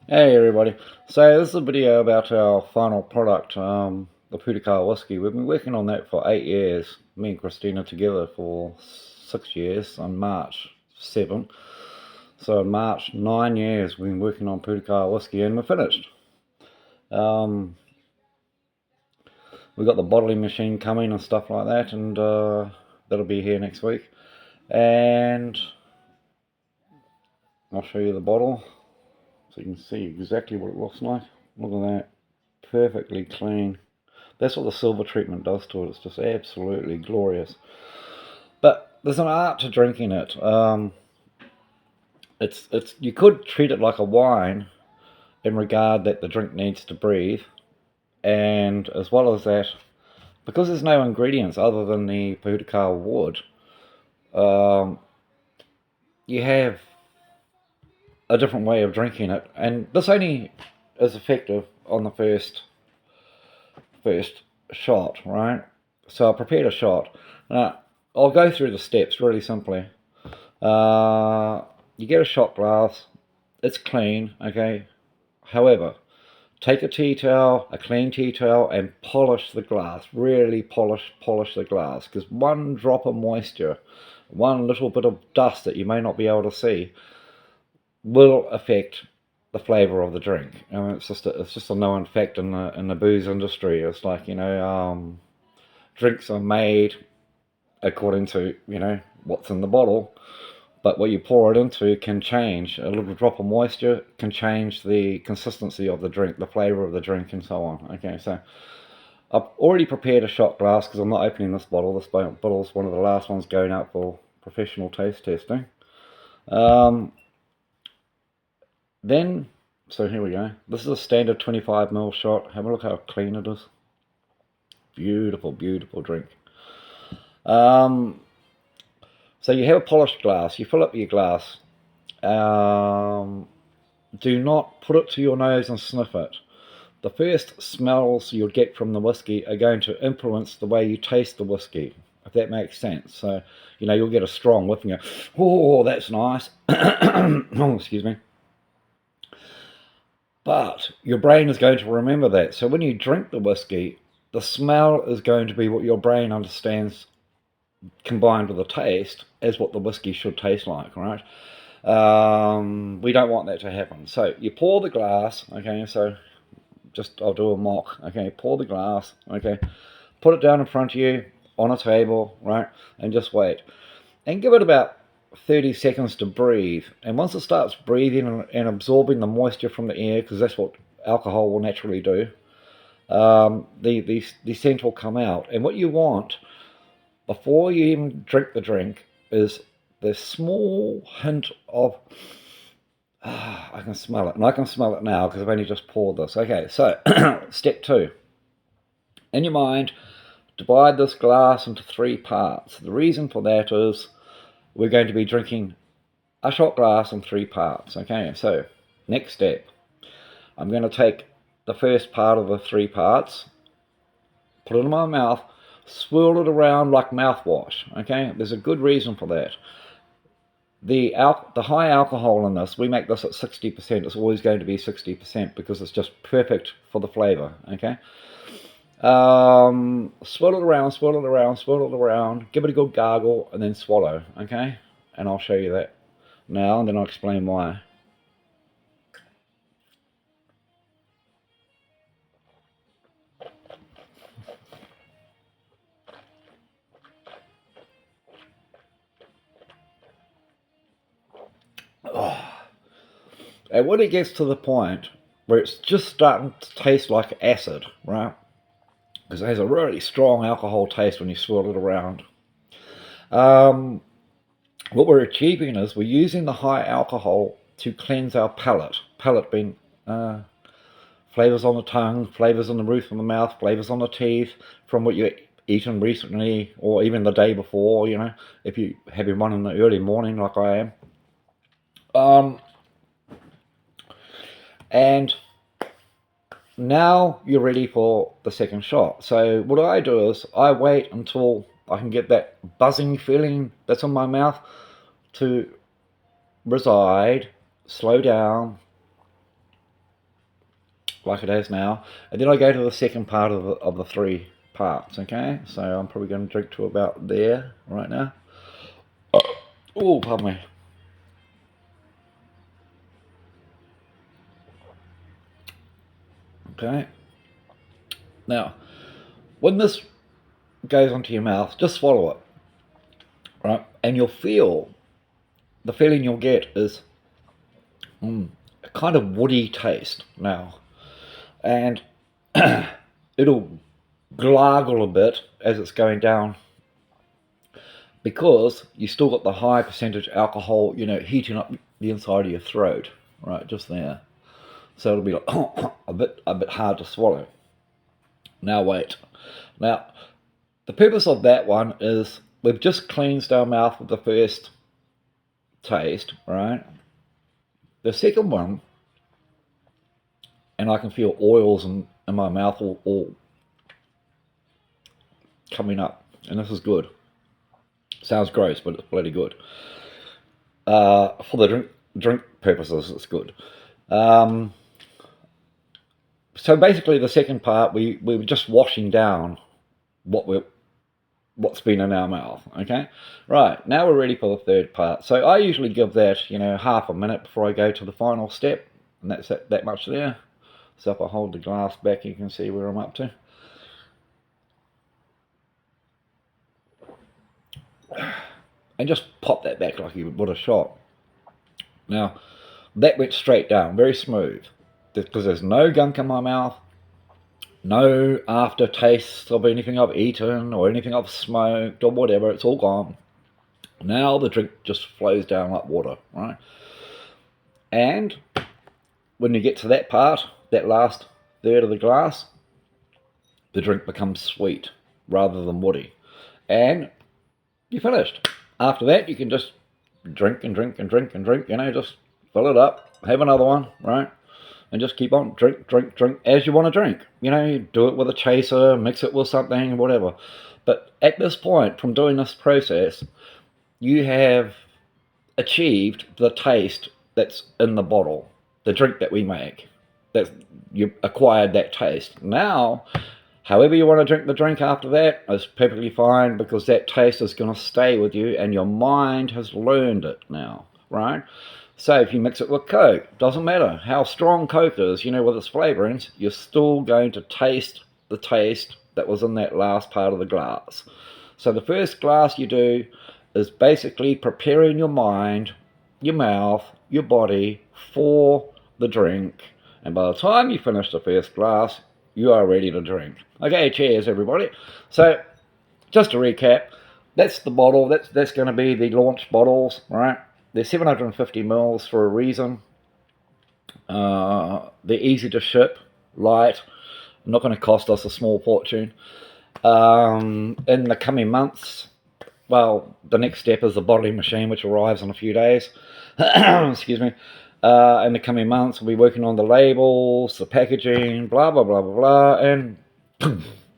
Hey everybody, so this is a video about our final product, the Pohutukawa Whiskey. We've been working on that for 8 years, me and Christina together for 6 years on March 7. So in March, 9 years we've been working on Pohutukawa Whiskey and we're finished. Um, we got the bottling machine coming and stuff like that, and that'll be here next week. And I'll show you the bottle so you can see exactly what it looks like. Look at that, perfectly clean. That's what the silver treatment does to it. It's just absolutely glorious. But there's an art to drinking it. It's you could treat it like a wine in regard that the drink needs to breathe, and as well as that, because there's no ingredients other than the Pohutukawa wood, um, you have a different way of drinking it, and this only is effective on the first shot, right? So I prepared a shot. Now, I'll go through the steps really simply. You get a shot glass, it's clean, okay? However, take a tea towel, a clean tea towel, and polish the glass. Really polish the glass, because one drop of moisture, one little bit of dust that you may not be able to see, will affect the flavour of the drink. I mean, it's just a known fact in the booze industry. It's like, drinks are made according to what's in the bottle, but what you pour it into can change. A little drop of moisture can change the consistency of the drink, the flavour of the drink, and so on. Okay, so I've already prepared a shot glass because I'm not opening this bottle. This bottle's one of the last ones going out for professional taste testing. Um, Then, so here we go. This is a standard 25 ml shot. Have a look how clean it is. Beautiful, beautiful drink. So you have a polished glass. You fill up your glass. Do not put it to your nose and sniff it. The first smells you'll get from the whiskey are going to influence the way you taste the whiskey, if that makes sense. So, you'll get a strong whiff and go, oh, that's nice. Oh, excuse me. But your brain is going to remember that. So when you drink the whiskey, the smell is going to be what your brain understands combined with the taste as what the whiskey should taste like, right? We don't want that to happen. So you pour the glass, okay, so I'll do a mock, okay, pour the glass, okay, put it down in front of you on a table, right, and just wait. And give it about 30 seconds to breathe. And once it starts breathing and absorbing the moisture from the air, because that's what alcohol will naturally do, the scent will come out. And what you want before you even drink the drink is the small hint of, I can smell it. And I can smell it now because I've only just poured this. Okay, so step 2. In your mind, divide this glass into 3 parts. The reason for that is we're going to be drinking a shot glass in 3 parts. Okay, so next step, I'm going to take the first part of the 3 parts, put it in my mouth, swirl it around like mouthwash. Okay, there's a good reason for that. The high alcohol in this, we make this at 60%. It's always going to be 60% because it's just perfect for the flavour. Okay, swirl it around, swirl it around, swirl it around, give it a good gargle, and then swallow. Okay, and I'll show you that now, and then I'll explain why. Oh. And when it gets to the point where it's just starting to taste like acid, right? Because it has a really strong alcohol taste when you swirl it around. What we're achieving is we're using the high alcohol to cleanse our palate. Palate being flavors on the tongue, flavors on the roof of the mouth, flavors on the teeth from what you eaten recently or even the day before, if you have one in the early morning like I am. And now you're ready for the second shot. So what I do is I wait until I can get that buzzing feeling that's in my mouth to reside, slow down, like it has now, and then I go to the second part of the 3 parts, okay? So I'm probably going to drink to about there right now. Oh, pardon me. Okay. Now, when this goes onto your mouth, just swallow it, right? And you'll feel, the feeling you'll get is a kind of woody taste now. And it'll gargle a bit as it's going down, because you still got the high percentage alcohol, heating up the inside of your throat, right, just there. So it'll be like a bit hard to swallow. Now wait. Now, the purpose of that one is we've just cleansed our mouth with the first taste, right? The second one, and I can feel oils in my mouth all coming up, and this is good. Sounds gross, but it's bloody good. For the drink purposes, it's good. So basically, the second part, we were just washing down what's been in our mouth. Okay, right, now we're ready for the third part. So I usually give that half a minute before I go to the final step, and that's that much there. So if I hold the glass back, you can see where I'm up to. And just pop that back like you would a shot. Now, that went straight down, very smooth, because there's no gunk in my mouth, no aftertaste of anything I've eaten or anything I've smoked or whatever. It's all gone. Now the drink just flows down like water, right? And when you get to that part, that last third of the glass, the drink becomes sweet rather than woody. And you're finished. After that, you can just drink and drink and drink and drink, just fill it up, have another one, right? And just keep on drink as you want to drink. You do it with a chaser, mix it with something, whatever. But at this point, from doing this process, you have achieved the taste that's in the bottle, the drink that we make. That you acquired that taste. Now, however you want to drink the drink after that is perfectly fine, because that taste is going to stay with you and your mind has learned it now, right? So if you mix it with Coke, doesn't matter how strong Coke is, with its flavorings, you're still going to taste the taste that was in that last part of the glass. So the first glass you do is basically preparing your mind, your mouth, your body for the drink. And by the time you finish the first glass, you are ready to drink. Okay, cheers everybody. So, just to recap, that's the bottle, that's going to be the launch bottles, right? They're 750 mils for a reason. They're easy to ship, light, not going to cost us a small fortune. In the coming months, well, the next step is the bottling machine, which arrives in a few days. Excuse me. In the coming months, we'll be working on the labels, the packaging, blah, blah, blah, blah, blah, and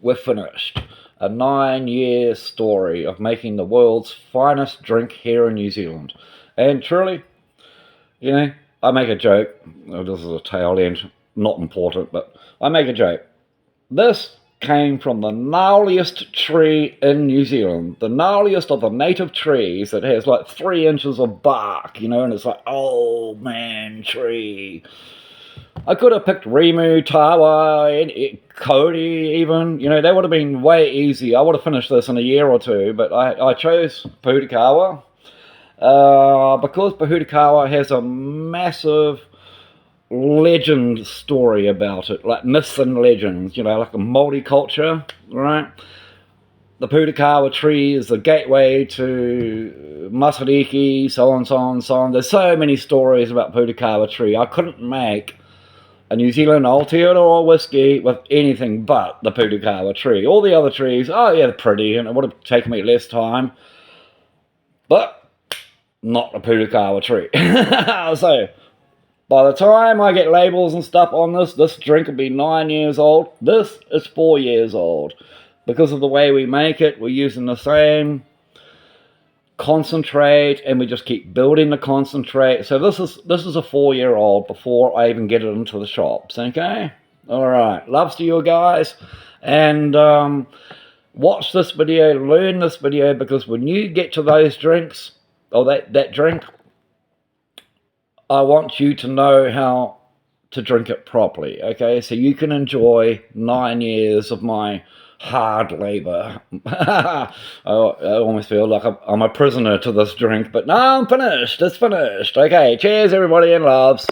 we're finished. A 9-year story of making the world's finest drink here in New Zealand. And truly, I make a joke. Oh, this is a tail end, not important, but I make a joke. This came from the gnarliest tree in New Zealand, the gnarliest of the native trees that has like 3 inches of bark, and it's like, oh man, tree. I could have picked Rimu, Tawa, Cody even, they would have been way easy. I would have finished this in a year or two, but I chose Pohutukawa because Pohutukawa has a massive legend story about it, like myths and legends, like a multiculture, right? The Pohutukawa tree is the gateway to Masariki, so on, so on, so on. There's so many stories about Pohutukawa tree. I couldn't make a New Zealand Aotearoa whiskey with anything but the Pohutukawa tree. All the other trees, oh yeah, they're pretty, and it would have taken me less time, but not the Pohutukawa tree. So, by the time I get labels and stuff on this drink will be 9 years old. This is 4 years old. Because of the way we make it, we're using the same concentrate, and we just keep building the concentrate. So this is a 4-year-old before I even get it into the shops, okay? All right, loves to you guys, and watch this video, learn this video, because when you get to those drinks, or that drink, I want you to know how to drink it properly, okay? So you can enjoy 9 years of my hard labor. I almost feel like I'm a prisoner to this drink, but no, I'm finished. It's finished. Okay, cheers everybody, and loves.